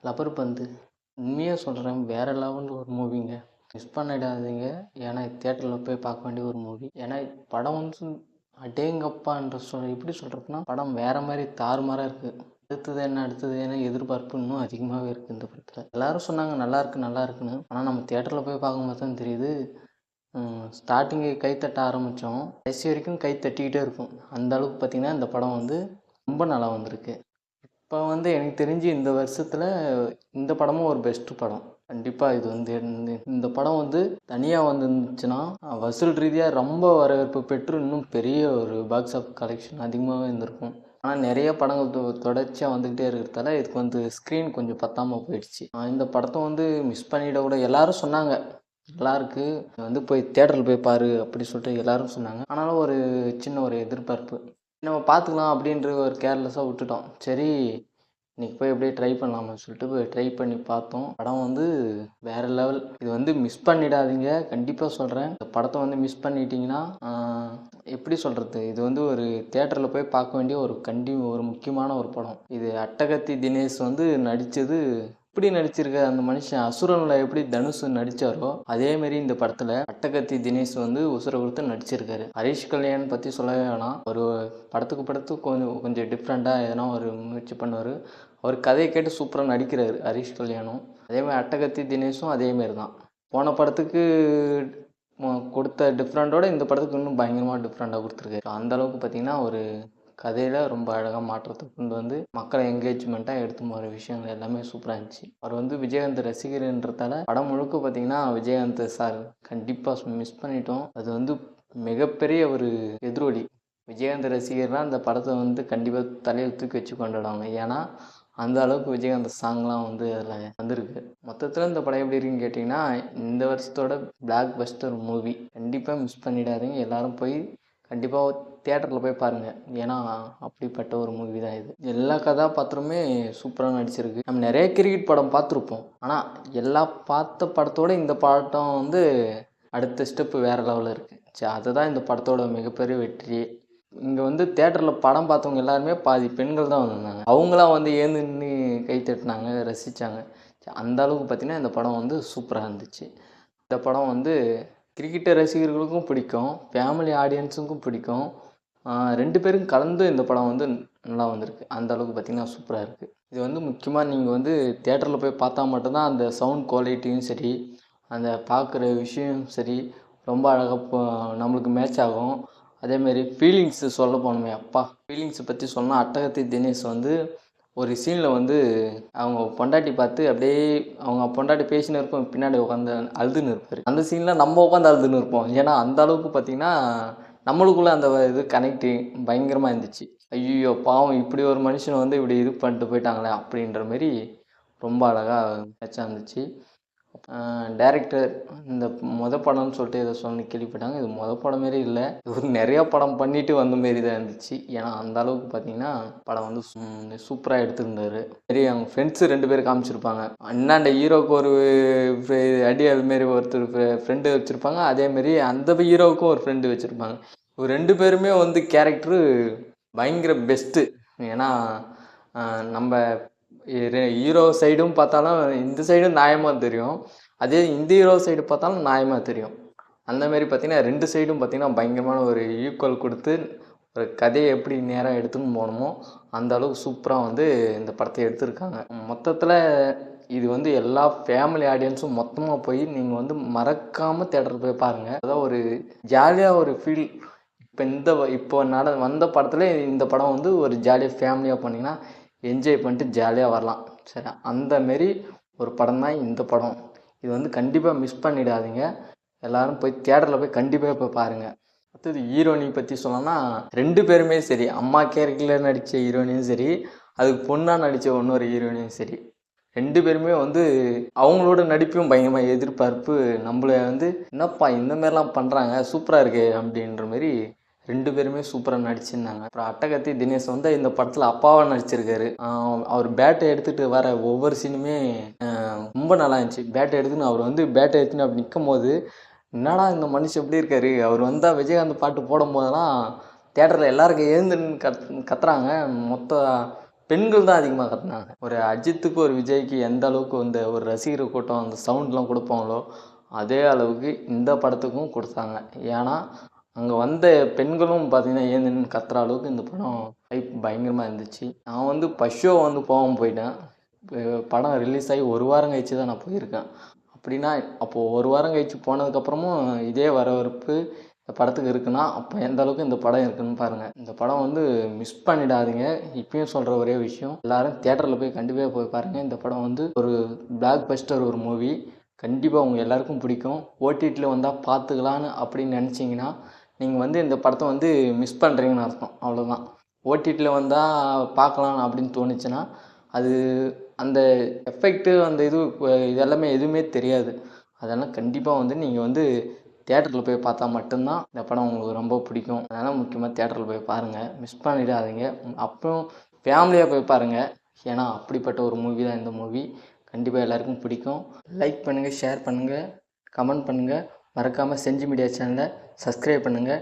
Rubber பந்து உண்மையாக சொல்கிறேன், வேறு லெவலில் ஒரு மூவிங்க. மிஸ் பண்ணிடாதீங்க. ஏன்னா தியேட்டரில் போய் பார்க்க வேண்டிய ஒரு மூவி. ஏன்னா படம் வந்து அடேங்கப்பான்ற எப்படி சொல்கிறதுனா, படம் வேறு மாதிரி தாறுமாறாக இருக்குது. அடுத்தது என்ன எதிர்பார்ப்பு இன்னும் அதிகமாகவே இருக்குது இந்த படத்தில். எல்லோரும் சொன்னாங்க நல்லா இருக்குன்னு. ஆனால் நம்ம தியேட்டரில் போய் பார்க்கும்போது தான் தெரியுது, ஸ்டார்டிங்கு கைத்தட்ட ஆரம்பித்தோம், கடைசி வரைக்கும் கை தட்டிக்கிட்டே இருக்கும். அந்த அளவுக்கு பார்த்திங்கன்னா இந்த படம் வந்து ரொம்ப நல்லா வந்திருக்கு. இப்போ வந்து எனக்கு தெரிஞ்சு இந்த வருஷத்தில் இந்த படமும் ஒரு பெஸ்ட்டு படம். கண்டிப்பாக இது வந்து இந்த படம் வந்து தனியாக வந்துருந்துச்சுன்னா வசூல் ரீதியாக ரொம்ப வரவேற்பு பெற்று இன்னும் பெரிய ஒரு பாக்ஸ் ஆஃப் கலெக்ஷன் அதிகமாகவே இருந்திருக்கும். ஆனால் நிறைய படங்கள் தொடர்ச்சியாக வந்துக்கிட்டே இருக்கிறதால இதுக்கு வந்து ஸ்க்ரீன் கொஞ்சம் பத்தாமல் போயிடுச்சு. இந்த படத்தை வந்து மிஸ் பண்ணிட கூட எல்லாரும் சொன்னாங்க, நல்லாயிருக்கு வந்து போய் தியேட்டரில் போய் பாரு அப்படி சொல்லிட்டு எல்லோரும் சொன்னாங்க. ஆனாலும் ஒரு சின்ன ஒரு எதிர்பார்ப்பு, நம்ம பார்த்துக்கலாம் அப்படின்ற ஒரு கேர்லெஸ்ஸாக விட்டுட்டோம். சரி இன்றைக்கி போய் எப்படியே ட்ரை பண்ணலாம்னு சொல்லிட்டு போய் ட்ரை பண்ணி பார்த்தோம். படம் வந்து வேறு லெவல். இது வந்து மிஸ் பண்ணிடாதீங்க, கண்டிப்பாக சொல்கிறேன். இந்த படத்தை வந்து மிஸ் பண்ணிட்டீங்கன்னா எப்படி சொல்கிறது, இது வந்து ஒரு தியேட்டரில் போய் பார்க்க வேண்டிய ஒரு முக்கியமான ஒரு படம். இது அட்டகத்தி தினேஷ் வந்து நடித்தது எப்படி நடிச்சிருக்க அந்த மனுஷன் அசுரனில் எப்படி தனுஷ் நடித்தாரோ அதேமாரி இந்த படத்தில் அட்டகத்தி தினேஷ் வந்து உசுரை கொடுத்து நடிச்சிருக்காரு. ஹரிஷ் கல்யாண் பற்றி சொல்லவே வேணாம். ஒரு படத்துக்கு கொஞ்சம் டிஃப்ரெண்ட்டாக எதனா ஒரு முயற்சி பண்ணுவார். அவர் கதையை கேட்டு சூப்பராக நடிக்கிறாரு ஹரிஷ் கல்யாணும். அதேமாதிரி அட்டகத்தி தினேஷும் அதேமாரி தான். போன படத்துக்கு கொடுத்த டிஃப்ரெண்ட்டோட இந்த படத்துக்கு இன்னும் பயங்கரமாக டிஃப்ரெண்ட்டாக கொடுத்துருக்காரு. அந்தளவுக்கு பார்த்திங்கன்னா ஒரு கதையில் ரொம்ப அழகாக மாற்றத்தை கொண்டு வந்து மக்களை என்கேஜ்மெண்ட்டாக எடுத்து போகிற விஷயங்கள் எல்லாமே சூப்பராக இருந்துச்சு. அவர் வந்து விஜயகாந்த் ரசிகர்ன்றதால படம் முழுக்க பார்த்திங்கன்னா விஜயகாந்த் சார் கண்டிப்பாக மிஸ் பண்ணிட்டோம். அது வந்து மிகப்பெரிய ஒரு எதிரொலி. விஜயகாந்த் ரசிகர்லாம் அந்த படத்தை வந்து கண்டிப்பாக தலையில் தூக்கி வச்சு கொண்டாடுவாங்க. ஏன்னா அந்த அளவுக்கு விஜயகாந்த் சாங்லாம் வந்து அதில் வந்திருக்கு. மொத்தத்தில் இந்த படம் எப்படி இருக்குன்னு கேட்டிங்கன்னா, இந்த வருஷத்தோட பிளாக் பஸ்டர் மூவி. கண்டிப்பாக மிஸ் பண்ணிடாதீங்க. எல்லோரும் போய் கண்டிப்பாக தியேட்டரில் போய் பாருங்கள். ஏன்னா அப்படிப்பட்ட ஒரு மூவி தான் இது. எல்லா கதாபாத்திரமே சூப்பராக நடிச்சிருக்கு. நம்ம நிறைய கிரிக்கெட் படம் பார்த்துருப்போம், ஆனால் எல்லா பார்த்த படத்தோட இந்த படம் வந்து அடுத்த ஸ்டெப்பு வேறு லெவலில் இருக்குது. சரி, அதுதான் இந்த படத்தோட மிகப்பெரிய வெற்றி. இங்கே வந்து தேட்டரில் படம் பார்த்தவங்க எல்லாருமே பாதி பெண்கள் தான் வந்திருந்தாங்க. அவங்களாம் வந்து ஏந்து நின்று கை தட்டினாங்க, ரசித்தாங்க. அந்த அளவுக்கு பார்த்திங்கன்னா இந்த படம் வந்து சூப்பராக இருந்துச்சு. இந்த படம் வந்து கிரிக்கெட் ரசிகர்களுக்கும் பிடிக்கும், ஃபேமிலி ஆடியன்ஸுக்கும் பிடிக்கும். 2 பேருக்கும் கலந்து இந்த படம் வந்து நல்லா வந்திருக்கு. அந்த அளவுக்கு பார்த்திங்கன்னா சூப்பராக இருக்குது. இது வந்து முக்கியமாக நீங்கள் வந்து தியேட்டரில் போய் பார்த்தா மட்டும்தான் அந்த சவுண்ட் குவாலிட்டியும் சரி, அந்த பார்க்குற விஷயம் சரி, ரொம்ப அழகாக நம்மளுக்கு மேட்ச் ஆகும். அதேமாரி ஃபீலிங்ஸு சொல்ல போகணுமே அப்பா, ஃபீலிங்ஸை பற்றி சொன்னால் அட்டகத்தி தினேஷ் வந்து ஒரு சீனில் வந்து அவங்க பொண்டாட்டி பார்த்து அப்படியே அவங்க பொண்டாட்டி பேசின்னு இருப்போம், பின்னாடி உட்காந்து அழுதுன்னு இருப்பார். அந்த சீனில் நம்ம உட்காந்து அழுதுன்னு இருப்போம். ஏன்னா அந்த அளவுக்கு பார்த்திங்கன்னா நம்மளுக்குள்ளே அந்த இது கனெக்டிங் பயங்கரமாக இருந்துச்சு. ஐயோ பாவம், இப்படி ஒரு மனுஷனை வந்து இப்படி இது பண்ணிட்டு போயிட்டாங்களே அப்படின்ற மாரி ரொம்ப அழகாக மேட்சாக இருந்துச்சு. டைரக்டர் இந்த படம்னு சொல்லிட்டு ஏதோ கேள்விப்பட்டாங்க. இது படம் மாரி இல்லை, இவர் நிறையா படம் பண்ணிட்டு வந்த மாரி தான் இருந்துச்சு. ஏன்னா அந்த அளவுக்கு பார்த்தீங்கன்னா படம் வந்து சூப்பராக எடுத்திருந்தார். சரி, அவங்க ஃப்ரெண்ட்ஸு 2 பேர் காமிச்சிருப்பாங்க. அண்ணாண்ட ஹீரோவுக்கு ஒரு அடி அதுமாரி ஒருத்தர் ஃப்ரெண்டு வச்சுருப்பாங்க, அதேமாரி அந்த ஹீரோவுக்கும் ஒரு ஃப்ரெண்டு வச்சுருப்பாங்க. இவர் 2 பேருமே வந்து கேரக்டரு பயங்கர பெஸ்ட்டு. ஏன்னா நம்ம ஹீரோ சைடும் பார்த்தாலும் இந்த சைடும் நியாயமாக தெரியும், அதே இந்த ஹீரோ சைடு பார்த்தாலும் நியாயமாக தெரியும். அந்தமாரி பார்த்திங்கன்னா 2 சைடும் பார்த்திங்கன்னா பயங்கரமான ஒரு ஈக்குவல் கொடுத்து ஒரு கதையை எப்படி நேராக எடுத்துன்னு போகணுமோ அந்த அளவுக்கு சூப்பராக வந்து இந்த படத்தை எடுத்திருக்காங்க. மொத்தத்தில் இது வந்து எல்லா ஃபேமிலி ஆடியன்ஸும் மொத்தமாக போய் நீங்கள் வந்து மறக்காமல் தேட்டரில் போய் பாருங்கள். அதான் ஒரு ஜாலியாக ஒரு ஃபீல். இப்போ வந்த படத்தில் இந்த படம் வந்து ஒரு ஜாலியாக ஃபேமிலியாக போனீங்கன்னா என்ஜாய் பண்ணிட்டு ஜாலியாக வரலாம். சரி, அந்தமாரி ஒரு படம் தான் இந்த படம். இது வந்து கண்டிப்பாக மிஸ் பண்ணிடாதீங்க. எல்லோரும் போய் தியேட்டரில் போய் கண்டிப்பாக போய் பாருங்கள். அடுத்தது ஹீரோயினி பற்றி சொல்லணும்னா 2 பேருமே சரி, அம்மா கேரக்டரில் நடித்த ஹீரோயினியும் சரி, அதுக்கு பொண்ணாக நடித்த இன்னொரு ஹீரோயினியும் சரி, 2 பேருமே வந்து அவங்களோட நடிப்பும் பயங்கரமாக எதிர்பார்ப்பு. நம்மளை வந்து என்னப்பா இந்தமாரிலாம் பண்ணுறாங்க, சூப்பராக இருக்கே அப்படின்ற மாரி 2 பேருமே சூப்பராக நடிச்சிருந்தாங்க. அப்புறம் அட்டகத்தி தினேஷ் வந்து இந்த படத்தில் அப்பாவாக நடிச்சிருக்காரு. அவர் பேட்டை எடுத்துகிட்டு வர ஒவ்வொரு சீனுமே ரொம்ப நல்லா இருந்துச்சு. பேட்டை எடுத்துன்னு அவர் வந்து பேட்டை எடுத்துன்னு அப்படி நிற்கும் போது, என்னடா இந்த மனுஷன் எப்படி இருக்காரு, அவர் வந்தால் விஜயகாந்த் பாட்டு போடும் போதெல்லாம் தேட்டரில் எல்லாருக்கும் எழுந்து கத்துறாங்க. மொத்த பெண்கள் தான் அதிகமாக கத்துனாங்க. ஒரு அஜித்துக்கு ஒரு விஜய்க்கு எந்த அளவுக்கு வந்து ஒரு ரசிகர் கூட்டம் அந்த சவுண்ட்லாம் கொடுப்பாங்களோ அதே அளவுக்கு இந்த படத்துக்கும் கொடுத்தாங்க. ஏன்னா அங்கே வந்த பெண்களும் பார்த்தீங்கன்னா ஏன்னு கத்துற அளவுக்கு இந்த படம் ஹைப் பயங்கரமாக இருந்துச்சு. நான் வந்து ஃபர்ஸ்ட் ஷோ வந்து போகாமல் போயிட்டேன். படம் ரிலீஸ் ஆகி ஒரு வாரம் கழிச்சு தான் நான் போயிருக்கேன். அப்படின்னா அப்போது ஒரு வாரம் கழிச்சு போனதுக்கப்புறமும் இதே வரவேற்பு இந்த படத்துக்கு இருக்குன்னா அப்போ எந்த அளவுக்கு இந்த படம் இருக்குன்னு பாருங்கள். இந்த படம் வந்து மிஸ் பண்ணிடாதீங்க. இப்பயும் சொல்கிற ஒரே விஷயம், எல்லாரும் தியேட்டரில் போய் கண்டிப்பாக போய் பாருங்கள். இந்த படம் வந்து ஒரு பிளாக் பஸ்டர் ஒரு மூவி. கண்டிப்பாக உங்கள் எல்லாருக்கும் பிடிக்கும். ஓடிடியில் வந்தால் பார்த்துக்கலான்னு அப்படின்னு நினச்சிங்கன்னா நீங்கள் வந்து இந்த படத்தை வந்து மிஸ் பண்ணுறீங்கன்னு அர்த்தம். அவ்வளோதான். ஓடிடியில் வந்தால் பார்க்கலாம் அப்படின்னு தோணுச்சுன்னா அது அந்த எஃபெக்ட்டு அந்த இது எல்லாமே எதுவுமே தெரியாது. அதெல்லாம் கண்டிப்பாக வந்து நீங்கள் வந்து தியேட்டரில் போய் பார்த்தா மட்டும்தான் இந்த படம் உங்களுக்கு ரொம்ப பிடிக்கும். அதனால் முக்கியமாக தியேட்டரில் போய் பாருங்கள். மிஸ் பண்ணிடாதீங்க. அப்புறம் ஃபேமிலியாக போய் பாருங்கள். ஏன்னா அப்படிப்பட்ட ஒரு மூவி தான் இந்த மூவி. கண்டிப்பாக எல்லாருக்கும் பிடிக்கும். லைக் பண்ணுங்கள், ஷேர் பண்ணுங்கள், கமெண்ட் பண்ணுங்கள். மறக்காமல் செஞ்சி மீடியா சேனலை சப்ஸ்கிரைப் பண்ணுங்கள்.